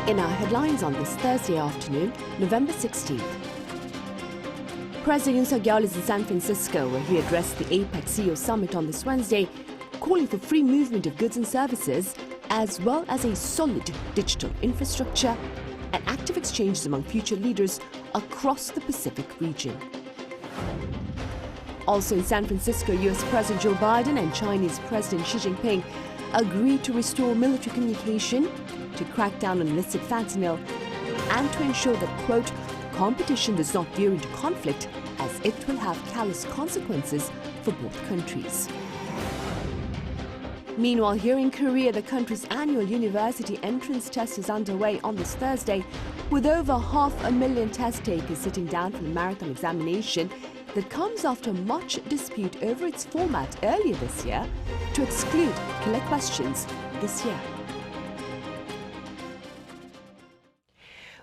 In our headlines on this Thursday afternoon, November 16th. President Yoon Suk-yeol is in San Francisco, where he addressed the APEC CEO summit on this Wednesday, calling for free movement of goods and services, as well as a solid digital infrastructure and active exchanges among future leaders across the Pacific region. Also in San Francisco, US President Joe Biden and Chinese President Xi Jinping agreed to restore military communication, to crack down on illicit fentanyl, and to ensure that, quote, competition does not veer into conflict, as it will have callous consequences for both countries. Meanwhile, here in Korea, the country's annual university entrance test is underway on this Thursday, with over 500,000 test takers sitting down for the marathon examination that comes after much dispute over its format earlier this year to exclude killer questions this year.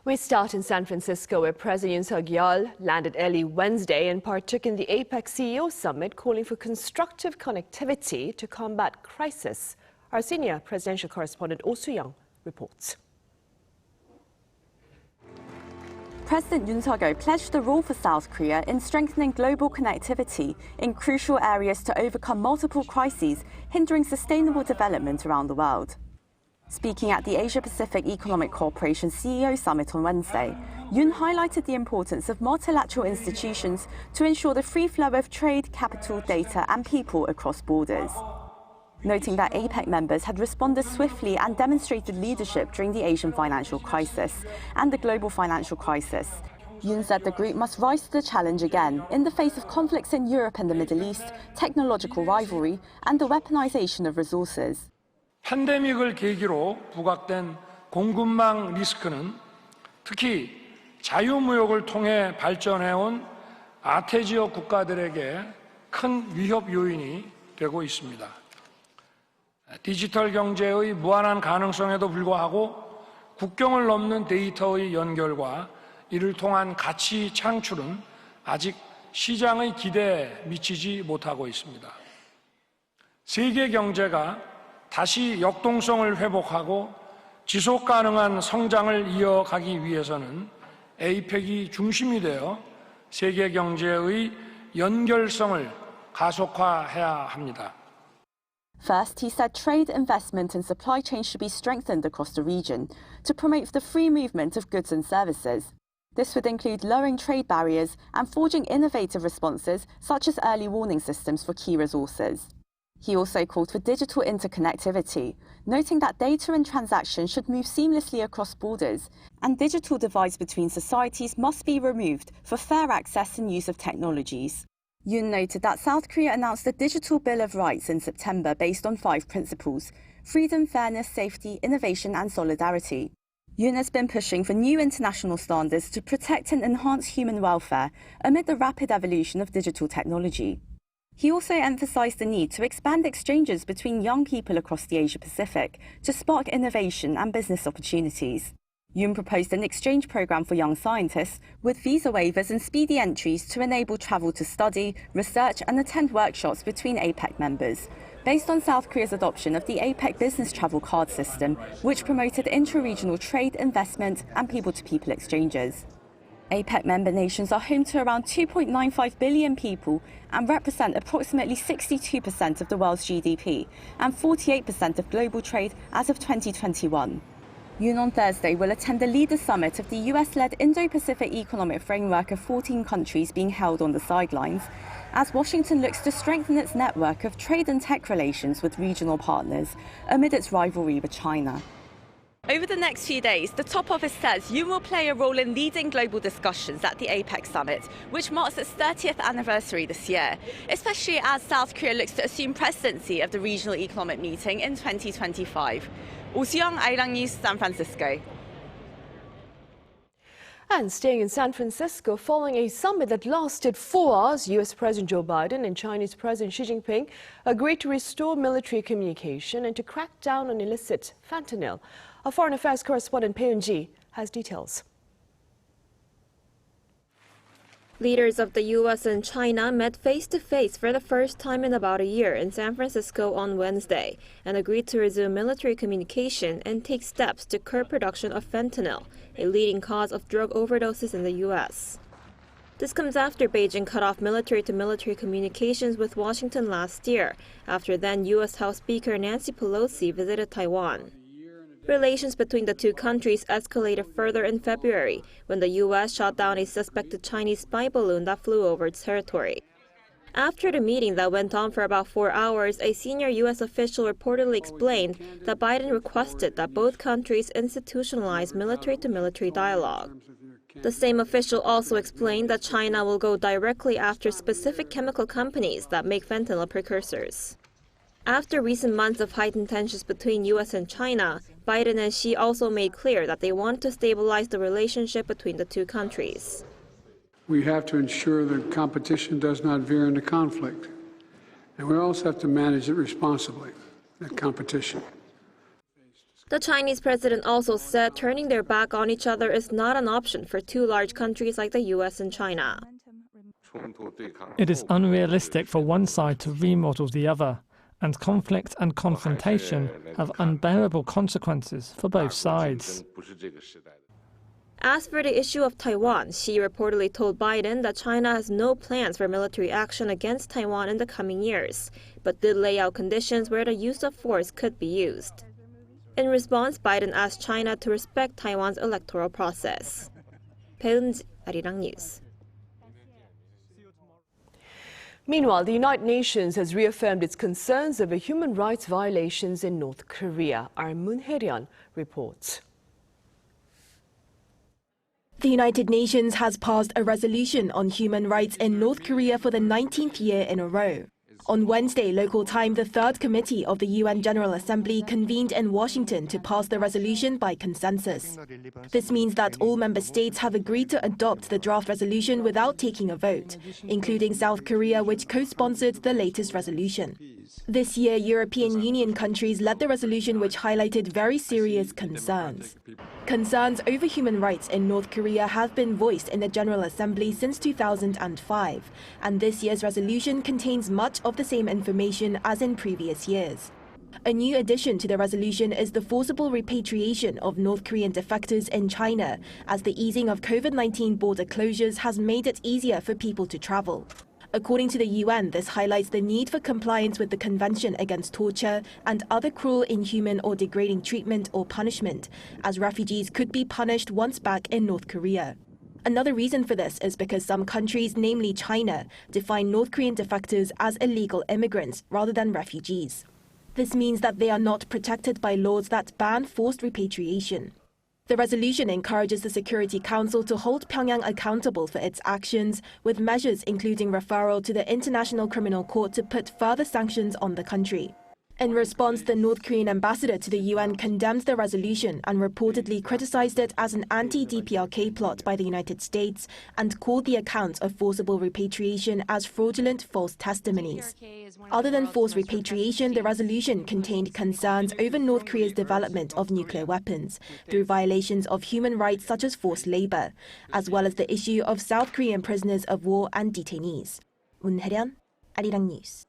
We start in San Francisco, where President Yoon Suk-yeol landed early Wednesday and partook in the APEC CEO summit, calling for constructive connectivity to combat crisis. Our senior presidential correspondent Oh Suneung reports. President Yoon Suk-yeol pledged the role for South Korea in strengthening global connectivity in crucial areas to overcome multiple crises hindering sustainable development around the world. Speaking at the Asia-Pacific Economic Cooperation CEO Summit on Wednesday, Yoon highlighted the importance of multilateral institutions to ensure the free flow of trade, capital, data and people across borders. Noting that APEC members had responded swiftly and demonstrated leadership during the Asian financial crisis and the global financial crisis, Yoon said the group must rise to the challenge again in the face of conflicts in Europe and the Middle East, technological rivalry and the weaponization of resources. 팬데믹을 계기로 부각된 공급망 리스크는 특히 자유무역을 통해 발전해온 아태 지역 국가들에게 큰 위협 요인이 되고 있습니다. 디지털 경제의 무한한 가능성에도 불구하고 국경을 넘는 데이터의 연결과 이를 통한 가치 창출은 아직 시장의 기대에 미치지 못하고 있습니다. 세계 경제가 다시 역동성을 회복하고 지속 가능한 성장을 이어가기 위해서는 APEC이 중심이 되어 세계 경제의 연결성을 가속화해야 합니다. First, he said trade, investment and supply chains should be strengthened across the region to promote the free movement of goods and services. This would include lowering trade barriers and forging innovative responses such as early warning systems for key resources. He also called for digital interconnectivity, noting that data and transactions should move seamlessly across borders, and digital divides between societies must be removed for fair access and use of technologies. Yoon noted that South Korea announced a Digital Bill of Rights in September based on 5 principles: freedom, fairness, safety, innovation and solidarity. Yoon has been pushing for new international standards to protect and enhance human welfare amid the rapid evolution of digital technology. He also emphasized the need to expand exchanges between young people across the Asia-Pacific to spark innovation and business opportunities. Yoon proposed an exchange program for young scientists with visa waivers and speedy entries to enable travel to study, research and attend workshops between APEC members, based on South Korea's adoption of the APEC business travel card system, which promoted intra-regional trade, investment and people-to-people exchanges. APEC member nations are home to around 2.95 billion people and represent approximately 62% of the world's GDP and 48% of global trade as of 2021. Yoon on Thursday will attend the Leaders Summit of the US-led Indo-Pacific Economic Framework of 14 countries being held on the sidelines, as Washington looks to strengthen its network of trade and tech relations with regional partners amid its rivalry with China. Over the next few days, the top office says Yoon will play a role in leading global discussions at the APEC summit, which marks its 30th anniversary this year, especially as South Korea looks to assume presidency of the regional economic meeting in 2025. Oh Suneung, Arirang News, San Francisco. And staying in San Francisco, following a summit that lasted 4 hours, US President Joe Biden and Chinese President Xi Jinping agreed to restore military communication and to crack down on illicit fentanyl. Our Foreign Affairs correspondent Ji has details. Leaders of the U.S. and China met face-to-face for the first time in about a year in San Francisco on Wednesday and agreed to resume military communication and take steps to curb production of fentanyl, a leading cause of drug overdoses in the U.S. This comes after Beijing cut off military-to-military communications with Washington last year, after then U.S. House Speaker Nancy Pelosi visited Taiwan. Relations between the two countries escalated further in February when the U.S. shot down a suspected Chinese spy balloon that flew over its territory. After the meeting that went on for about 4 hours, a senior U.S. official reportedly explained that Biden requested that both countries institutionalize military-to-military dialogue. The same official also explained that China will go directly after specific chemical companies that make fentanyl precursors. After recent months of heightened tensions between U.S. and China, Biden and Xi also made clear that they want to stabilize the relationship between the two countries. We have to ensure that competition does not veer into conflict, and we also have to manage it responsibly, that competition. The Chinese president also said turning their back on each other is not an option for two large countries like the U.S. and China. It is unrealistic for one side to remodel the other, and conflict and confrontation have unbearable consequences for both sides. As for the issue of Taiwan, Xi reportedly told Biden that China has no plans for military action against Taiwan in the coming years, but did lay out conditions where the use of force could be used. In response, Biden asked China to respect Taiwan's electoral process. 배은지, Arirang News. Meanwhile, the United Nations has reaffirmed its concerns over human rights violations in North Korea. Our Moon Hye-ryun reports. The United Nations has passed a resolution on human rights in North Korea for the 19th year in a row. On Wednesday, local time, the Third Committee of the UN General Assembly convened in Washington to pass the resolution by consensus. This means that all member states have agreed to adopt the draft resolution without taking a vote, including South Korea, which co-sponsored the latest resolution. This year, European Union countries led the resolution, which highlighted very serious concerns. Concerns over human rights in North Korea have been voiced in the General Assembly since 2005, and this year's resolution contains much of the same information as in previous years. A new addition to the resolution is the forcible repatriation of North Korean defectors in China, as the easing of COVID-19 border closures has made it easier for people to travel. According to the UN, this highlights the need for compliance with the Convention Against Torture and other cruel, inhuman or degrading treatment or punishment, as refugees could be punished once back in North Korea. Another reason for this is because some countries, namely China, define North Korean defectors as illegal immigrants rather than refugees. This means that they are not protected by laws that ban forced repatriation. The resolution encourages the Security Council to hold Pyongyang accountable for its actions, with measures including referral to the International Criminal Court to put further sanctions on the country. In response, the North Korean ambassador to the UN condemned the resolution and reportedly criticized it as an anti-DPRK plot by the United States and called the accounts of forcible repatriation as fraudulent false testimonies. Other than forced repatriation, the resolution contained concerns over North Korea's development of nuclear weapons through violations of human rights such as forced labor, as well as the issue of South Korean prisoners of war and detainees. Moon Hye-ryun, Arirang News.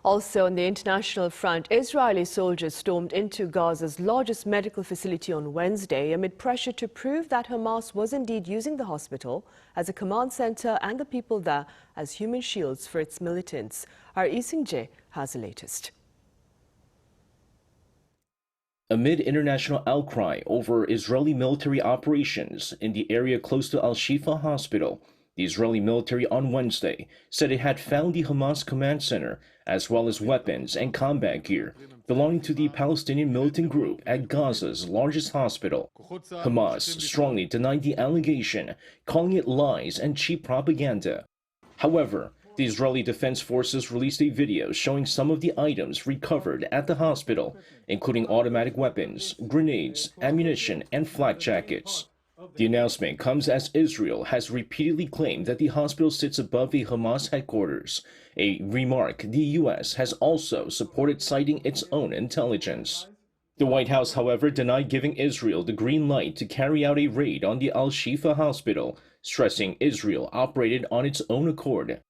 Also on the international front, Israeli soldiers stormed into Gaza's largest medical facility on Wednesday amid pressure to prove that Hamas was indeed using the hospital as a command center and the people there as human shields for its militants. Our Lee Seung-jae has the latest. Amid international outcry over Israeli military operations in the area close to Al-Shifa Hospital, the Israeli military on Wednesday said it had found the Hamas command center as well as weapons and combat gear belonging to the Palestinian militant group at Gaza's largest hospital. Hamas strongly denied the allegation, calling it lies and cheap propaganda. However, the Israeli Defense Forces released a video showing some of the items recovered at the hospital, including automatic weapons, grenades, ammunition, and flak jackets. The announcement comes as Israel has repeatedly claimed that the hospital sits above the Hamas headquarters, a remark the U.S. has also supported, citing its own intelligence. The White House, however, denied giving Israel the green light to carry out a raid on the Al-Shifa hospital, stressing Israel operated on its own accord.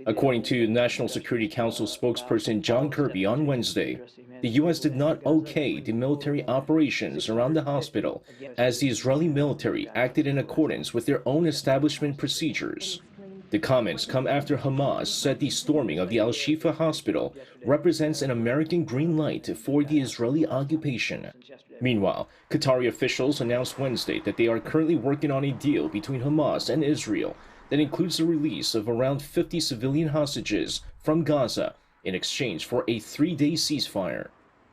According to National Security Council spokesperson John Kirby on Wednesday, the U.S. did not okay the military operations around the hospital, as the Israeli military acted in accordance with their own establishment procedures. The comments come after Hamas said the storming of the Al-Shifa hospital represents an American green light for the Israeli occupation. Meanwhile, Qatari officials announced Wednesday that they are currently working on a deal between Hamas and Israel that includes the release of around 50 civilian hostages from Gaza in exchange for a 3-day ceasefire.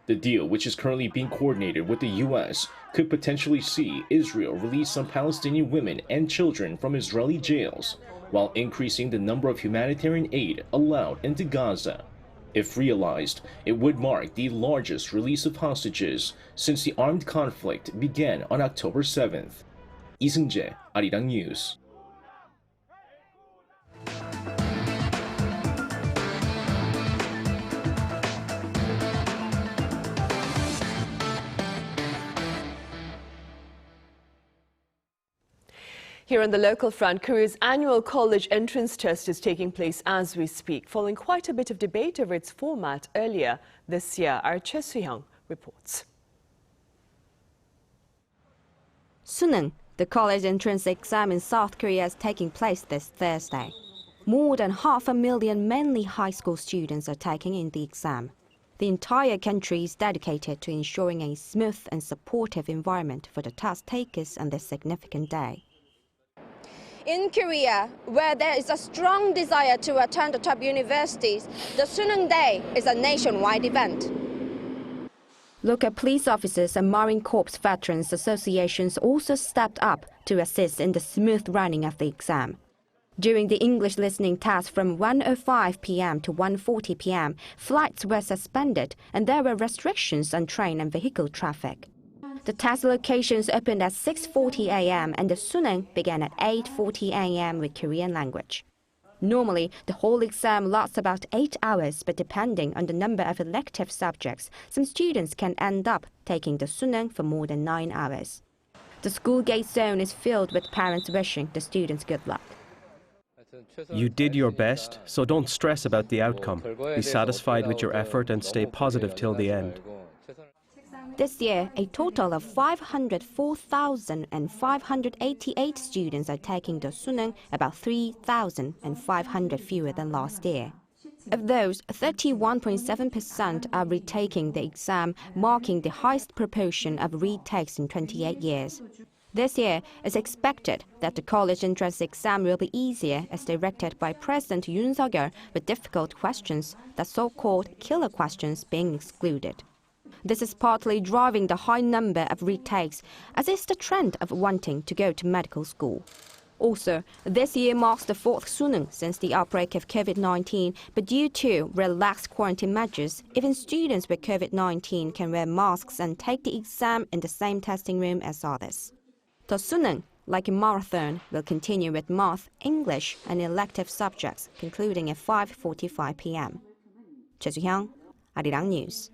The deal, which is currently being coordinated with the U.S., could potentially see Israel release some Palestinian women and children from Israeli jails, while increasing the number of humanitarian aid allowed into Gaza. If realized, it would mark the largest release of hostages since the armed conflict began on October 7th. Lee Seung-jae, Arirang News. Here on the local front, Korea's annual college entrance test is taking place as we speak, following quite a bit of debate over its format earlier this year. Our Suneung reports. Suneung, the college entrance exam in South Korea, is taking place this Thursday. More than 500,000 mainly high school students are taking in the exam. The entire country is dedicated to ensuring a smooth and supportive environment for the test takers on this significant day. In Korea, where there is a strong desire to attend the top universities, the Suneung Day is a nationwide event. Local police officers and Marine Corps Veterans Associations also stepped up to assist in the smooth running of the exam. During the English listening test from 1:05 p.m. to 1:40 p.m., flights were suspended and there were restrictions on train and vehicle traffic. The test locations opened at 6:40 a.m. and the Suneung began at 8:40 a.m. with Korean language. Normally, the whole exam lasts about 8 hours, but depending on the number of elective subjects, some students can end up taking the Suneung for more than 9 hours. The school gate zone is filled with parents wishing the students good luck. You did your best, so don't stress about the outcome. Be satisfied with your effort and stay positive till the end. This year, a total of 504,588 students are taking the Suneung, about 3,500 fewer than last year. Of those, 31.7% are retaking the exam, marking the highest proportion of retakes in 28 years. This year, it's expected that the college entrance exam will be easier as directed by President Yoon with difficult questions, the so-called killer questions being excluded. This is partly driving the high number of retakes, as is the trend of wanting to go to medical school. Also, this year marks the 4th Suneung since the outbreak of COVID-19, but due to relaxed quarantine measures, even students with COVID-19 can wear masks and take the exam in the same testing room as others. The Suneung, like a marathon, will continue with math, English and elective subjects, concluding at 5:45 p.m. Suneung, Arirang News.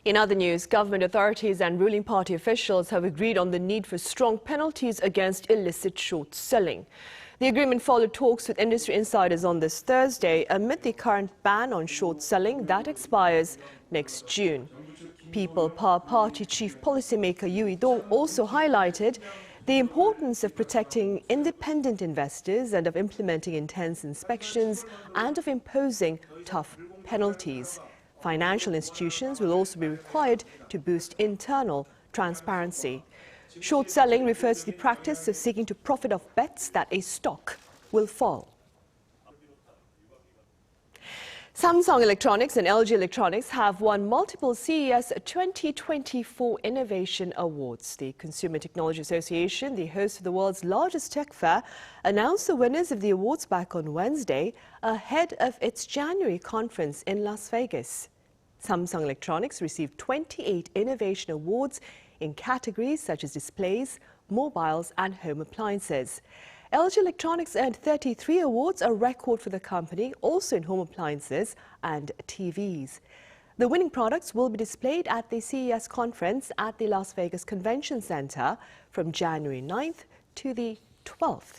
In other news, government authorities and ruling party officials have agreed on the need for strong penalties against illicit short selling. The agreement followed talks with industry insiders on this Thursday amid the current ban on short selling that expires next June. People Power Party Chief Policymaker Yoon also highlighted the importance of protecting independent investors and of implementing intense inspections and of imposing tough penalties. Financial institutions will also be required to boost internal transparency. Short selling refers to the practice of seeking to profit off bets that a stock will fall. Samsung Electronics and LG Electronics have won multiple CES 2024 Innovation Awards. The Consumer Technology Association, the host of the world's largest tech fair, announced the winners of the awards back on Wednesday ahead of its January conference in Las Vegas. Samsung Electronics received 28 innovation awards in categories such as displays, mobiles and home appliances. LG Electronics earned 33 awards, a record for the company, also in home appliances and TVs. The winning products will be displayed at the CES conference at the Las Vegas Convention Center from January 9th to the 12th.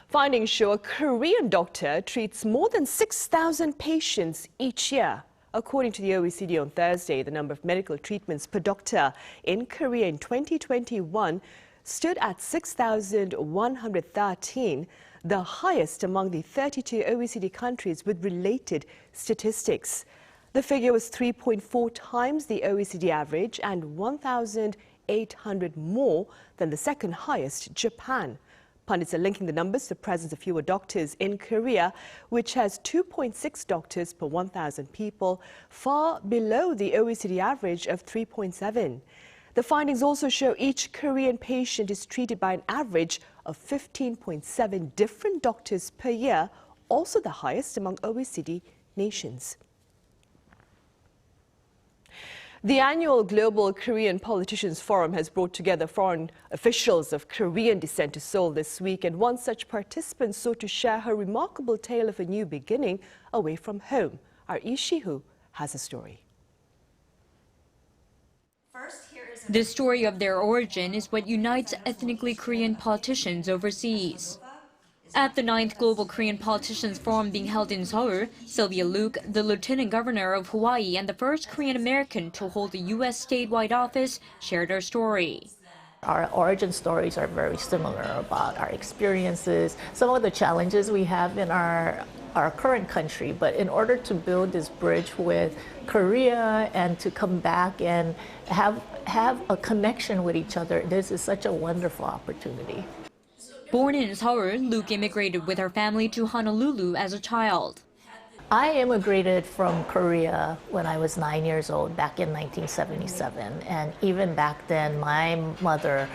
Findings show a Korean doctor treats more than 6,000 patients each year. According to the OECD on Thursday, the number of medical treatments per doctor in Korea in 2021 stood at 6,113, the highest among the 32 OECD countries with related statistics. The figure was 3.4 times the OECD average and 1,800 more than the second highest, Japan. Pundits are linking the numbers to the presence of fewer doctors in Korea, which has 2.6 doctors per 1,000 people, far below the OECD average of 3.7. The findings also show each Korean patient is treated by an average of 15.7 different doctors per year, also the highest among OECD nations. The annual Global Korean Politicians Forum has brought together foreign officials of Korean descent to Seoul this week, and one such participant sought to share her remarkable tale of a new beginning away from home. Our Lee Si-hoo has a story. The story of their origin is what unites ethnically Korean politicians overseas. At the 9th Global Korean Politicians Forum being held in Seoul, Sylvia Luke, the Lieutenant Governor of Hawaii and the first Korean American to hold a U.S. statewide office, shared her story. Our origin stories are very similar about our experiences, some of the challenges we have in our current country. But in order to build this bridge with Korea and to come back and have a connection with each other, this is such a wonderful opportunity. Born in Seoul, Luke immigrated with her family to Honolulu as a child. I immigrated from Korea when I was 9 years old, back in 1977. And even back then, my mother,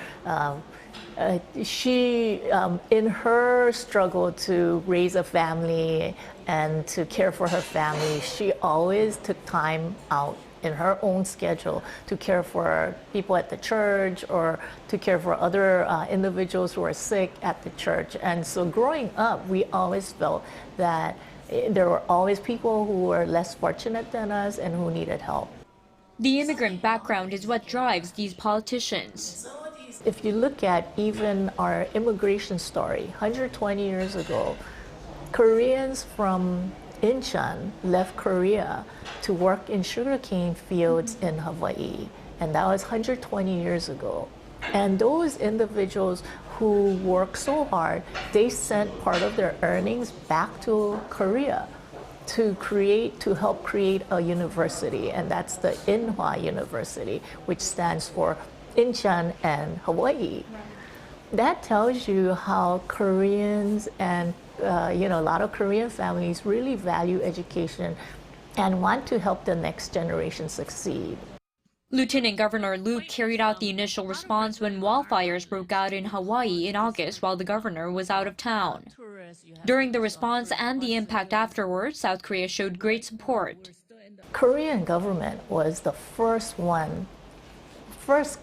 in her struggle to raise a family and to care for her family, she always took time out in her own schedule to care for people at the church or to care for other individuals who are sick at the church. And so growing up, we always felt that there were always people who were less fortunate than us and who needed help. The immigrant background is what drives these politicians. If you look at even our immigration story, 120 years ago, Koreans from Incheon left Korea to work in sugarcane fields in Hawaii, and that was 120 years ago. And those individuals who worked so hard, they sent part of their earnings back to Korea to help create a university, and that's the Inhwa University, which stands for Incheon and Hawaii. That tells you how Koreans and a lot of Korean families really value education and want to help the next generation succeed. Lieutenant Governor Luke carried out the initial response when wildfires broke out in Hawaii in August while the governor was out of town. During the response and the impact afterwards, South Korea showed great support. Korean government was the first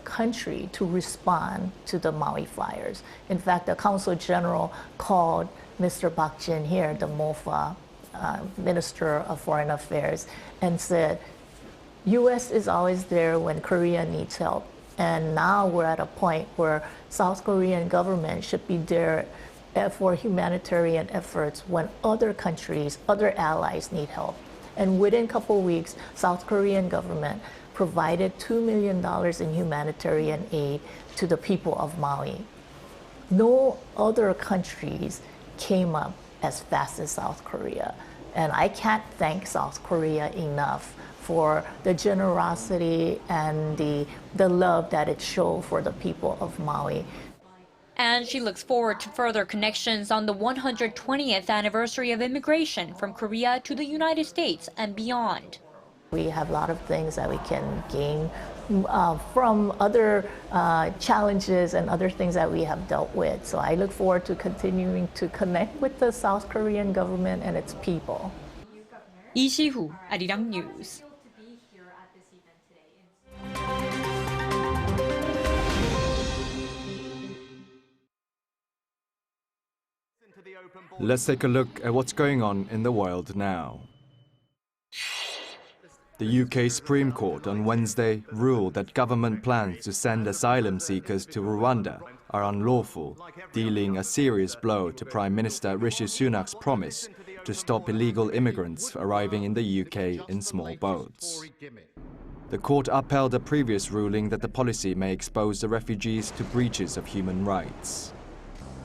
country to respond to the Maui fires. In fact, the Consul General called Mr. Park Jin here, the MOFA, Minister of Foreign Affairs, and said, U.S. is always there when Korea needs help. And now we're at a point where South Korean government should be there for humanitarian efforts when other countries, other allies need help. And within a couple of weeks, South Korean government provided $2 million in humanitarian aid to the people of Maui. No other countries came up as fast as South Korea. And I can't thank South Korea enough for the generosity and the love that it showed for the people of Maui. And she looks forward to further connections on the 120th anniversary of immigration from Korea to the United States and beyond. We have a lot of things that we can gain from other challenges and other things that we have dealt with. So I look forward to continuing to connect with the South Korean government and its people. Lee Si-hoo, Arirang News. Let's take a look at what's going on in the world now. The UK Supreme Court on Wednesday ruled that government plans to send asylum seekers to Rwanda are unlawful, dealing a serious blow to Prime Minister Rishi Sunak's promise to stop illegal immigrants arriving in the UK in small boats. The court upheld a previous ruling that the policy may expose the refugees to breaches of human rights.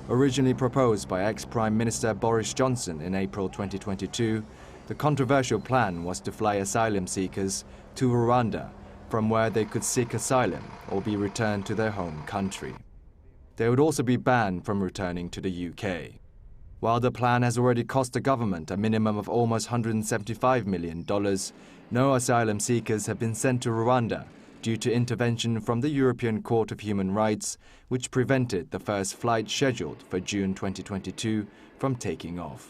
Originally proposed by ex-Prime Minister Boris Johnson in April 2022, the controversial plan was to fly asylum seekers to Rwanda, from where they could seek asylum or be returned to their home country. They would also be banned from returning to the UK. While the plan has already cost the government a minimum of almost $175 million, no asylum seekers have been sent to Rwanda due to intervention from the European Court of Human Rights, which prevented the first flight scheduled for June 2022 from taking off.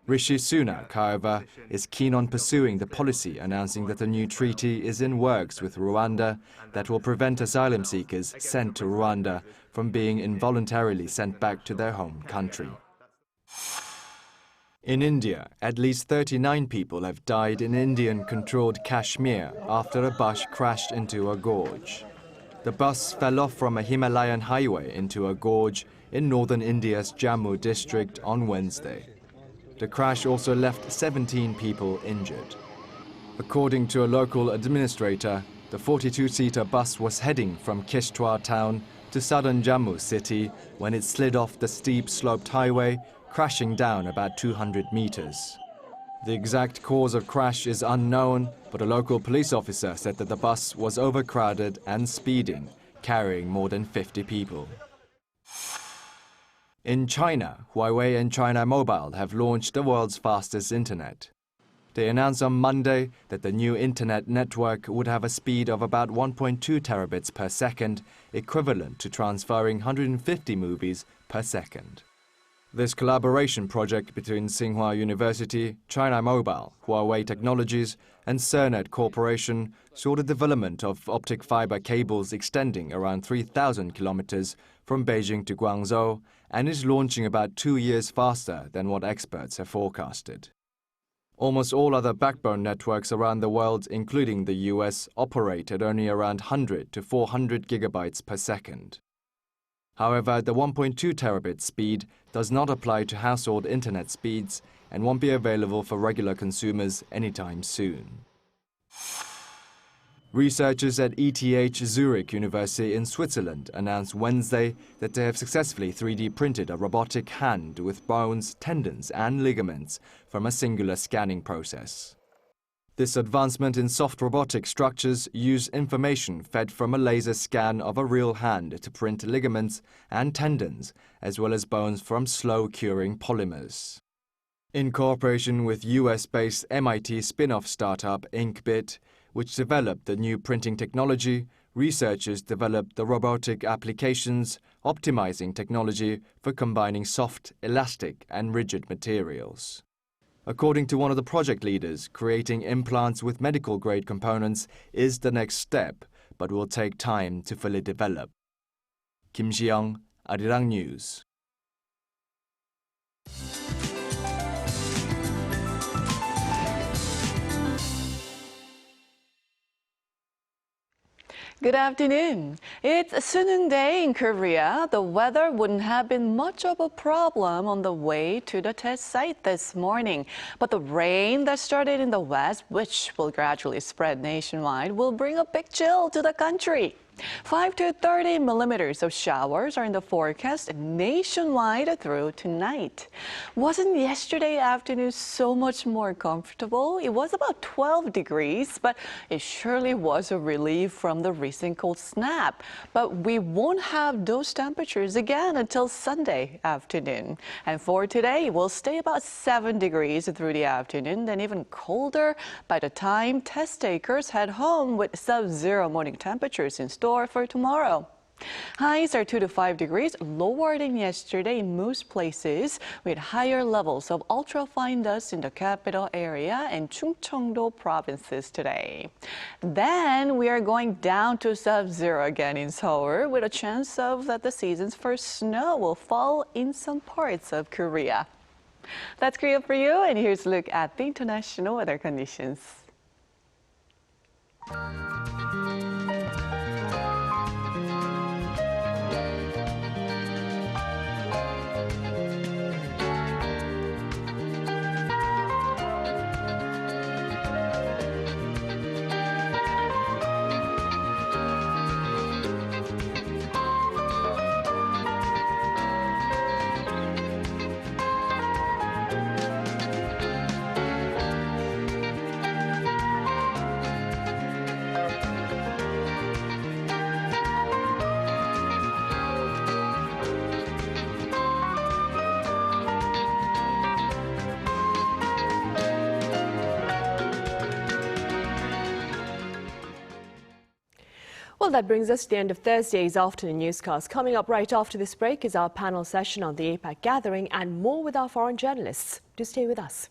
Rishi Sunak, however, is keen on pursuing the policy, announcing that a new treaty is in works with Rwanda that will prevent asylum seekers sent to Rwanda from being involuntarily sent back to their home country. In India, at least 39 people have died in Indian-controlled Kashmir after a bus crashed into a gorge. The bus fell off from a Himalayan highway into a gorge in northern India's Jammu district on Wednesday. The crash also left 17 people injured. According to a local administrator, the 42-seater bus was heading from Kishtwar town to southern Jammu city when it slid off the steep sloped highway, crashing down about 200 meters. The exact cause of crash is unknown, but a local police officer said that the bus was overcrowded and speeding, carrying more than 50 people. In China, Huawei and China Mobile have launched the world's fastest internet. They announced on Monday that the new internet network would have a speed of about 1.2 terabits per second, equivalent to transferring 150 movies per second. This collaboration project between Tsinghua University, China Mobile, Huawei Technologies, and Cernet Corporation saw the development of optic fiber cables extending around 3,000 kilometers from Beijing to Guangzhou, and is launching about 2 years faster than what experts have forecasted. Almost all other backbone networks around the world, including the US, operate at only around 100 to 400 gigabytes per second. However, the 1.2 terabit speed does not apply to household internet speeds and won't be available for regular consumers anytime soon. Researchers at ETH Zurich University in Switzerland announced Wednesday that they have successfully 3D printed a robotic hand with bones, tendons and ligaments from a singular scanning process. This advancement in soft robotic structures used information fed from a laser scan of a real hand to print ligaments and tendons, as well as bones from slow-curing polymers. In cooperation with US-based MIT spin-off startup Inkbit, which developed the new printing technology, researchers developed the robotic applications, optimizing technology for combining soft, elastic, and rigid materials. According to one of the project leaders, creating implants with medical-grade components is the next step, but will take time to fully develop. Kim Ji-young, Arirang News. Good afternoon. It's Suneung Day in Korea. The weather wouldn't have been much of a problem on the way to the test site this morning. But the rain that started in the west, which will gradually spread nationwide, will bring a big chill to the country. 5 to 30 millimeters of showers are in the forecast nationwide through tonight. Wasn't yesterday afternoon so much more comfortable? It was about 12 degrees, but it surely was a relief from the recent cold snap. But we won't have those temperatures again until Sunday afternoon. And for today, we'll stay about 7 degrees through the afternoon, then even colder by the time test takers head home with sub-zero morning temperatures in store for tomorrow. Highs are 2 to 5 degrees lower than yesterday in most places, with higher levels of ultrafine dust in the capital area and Chungcheongdo provinces today. Then we are going down to sub-zero again in Seoul, with a chance of that the season's first snow will fall in some parts of Korea. That's Korea for you, and here's a look at the international weather conditions. Well, that brings us to the end of Thursday's afternoon newscast. Coming up right after this break is our panel session on the APEC gathering and more with our foreign journalists. Do stay with us.